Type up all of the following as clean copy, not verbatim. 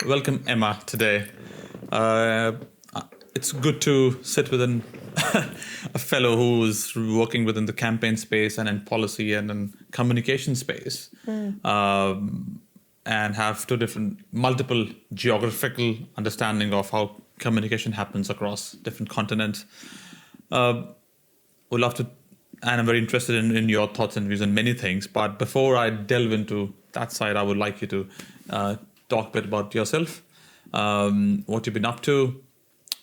welcome Emma today. It's good to sit within a fellow who's working within the campaign space and in policy and in communication space, and have multiple geographical understanding of how communication happens across different continents. Would love to, and I'm very interested in your thoughts and views on many things. But before I delve into that side, I would like you to talk a bit about yourself, what you've been up to,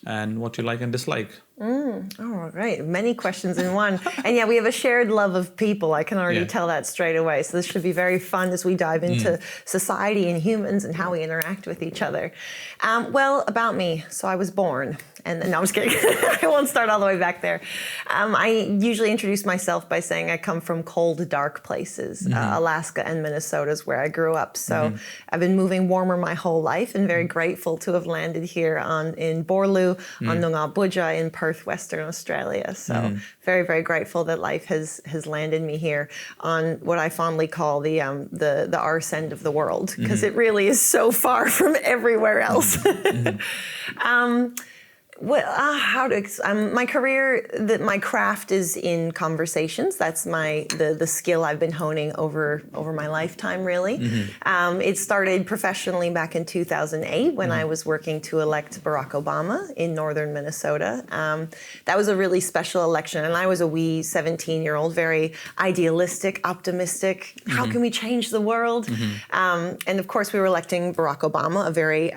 and what you like and dislike. All right. Many questions in one. And yeah, we have a shared love of people. I can already tell that straight away. So this should be very fun as we dive into society and humans and how we interact with each other. Well, about me. So I was born. And no, I'm just kidding. I won't start all the way back there. I usually introduce myself by saying I come from cold, dark places. Alaska and Minnesota is where I grew up. So I've been moving warmer my whole life and very grateful to have landed here in Borlu, on Noongar Boodja in Perth, Western Australia. So very, very grateful that life has landed me here on what I fondly call the arse end of the world, because it really is so far from everywhere else. My career, my craft is in conversations. That's the skill I've been honing over my lifetime, really. It started professionally back in 2008 when I was working to elect Barack Obama in northern Minnesota. That was a really special election, and I was a wee 17-year-old, very idealistic, optimistic. How can we change the world? And of course, we were electing Barack Obama, a very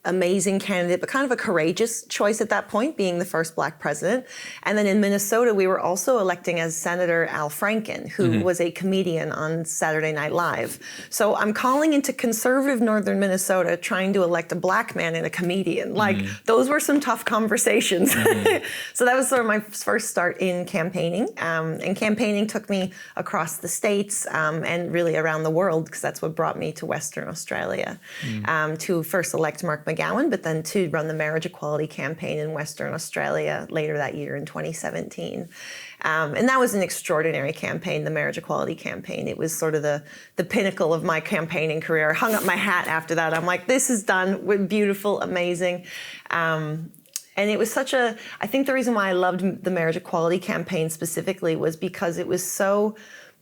amazing candidate, but kind of a courageous choice at that point, being the first Black president. And then in Minnesota, we were also electing as Senator Al Franken, who was a comedian on Saturday Night Live. So I'm calling into conservative northern Minnesota, trying to elect a Black man and a comedian. Those were some tough conversations. So that was sort of my first start in campaigning. And campaigning took me across the states and really around the world, because that's what brought me to Western Australia, to first elect Mark McGowan, but then to run the marriage equality campaign in Western Australia later that year in 2017. And that was an extraordinary campaign, the marriage equality campaign. It was sort of the pinnacle of my campaigning career. I hung up my hat after that. I'm like, this is done. We're beautiful, amazing. And it was I think the reason why I loved the marriage equality campaign specifically was because it was so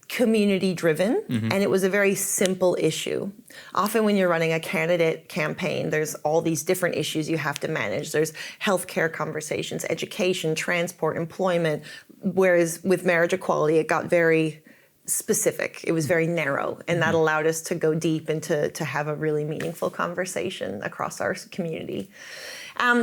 community driven, and it was a very simple issue. Often when you're running a candidate campaign, there's all these different issues you have to manage. There's healthcare conversations, education, transport, employment, whereas with marriage equality, it got very specific. It was very narrow, and that allowed us to go deep and to have a really meaningful conversation across our community.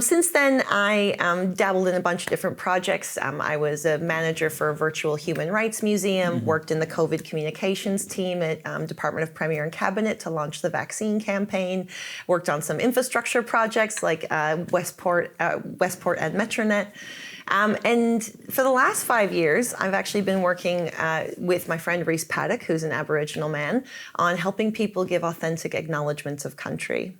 Since then, I dabbled in a bunch of different projects. I was a manager for a virtual human rights museum, worked in the COVID communications team at Department of Premier and Cabinet to launch the vaccine campaign, worked on some infrastructure projects like Westport and Metronet. And for the last 5 years, I've actually been working with my friend Reese Paddock, who's an Aboriginal man, on helping people give authentic acknowledgements of country.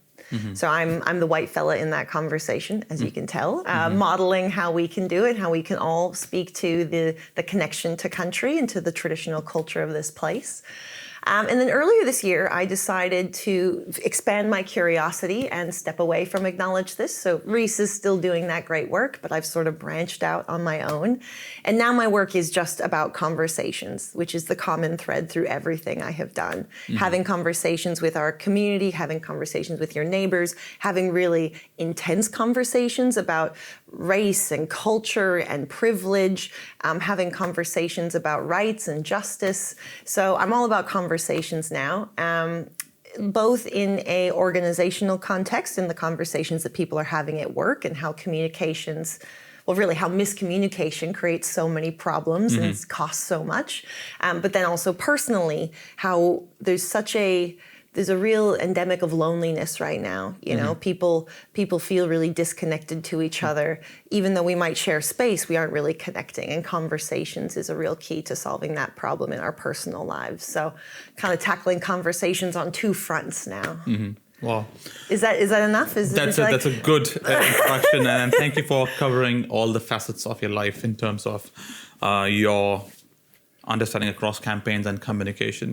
So I'm the white fella in that conversation, as you can tell, modeling how we can do it, how we can all speak to the connection to country and to the traditional culture of this place. And then earlier this year, I decided to expand my curiosity and step away from Acknowledge This. So Reese is still doing that great work, but I've sort of branched out on my own. And now my work is just about conversations, which is the common thread through everything I have done. Having conversations with our community, having conversations with your neighbors, having really intense conversations about race and culture and privilege, having conversations about rights and justice. So I'm all about conversations now, both in a organizational context, in the conversations that people are having at work, and how communications, well, really how miscommunication creates so many problems and costs so much. But then also personally, how there's a real endemic of loneliness right now. You know, people feel really disconnected to each other. Even though we might share space, we aren't really connecting. And conversations is a real key to solving that problem in our personal lives. So kind of tackling conversations on two fronts now. Wow. Is that enough? That's a good introduction. And thank you for covering all the facets of your life in terms of your understanding across campaigns and communication.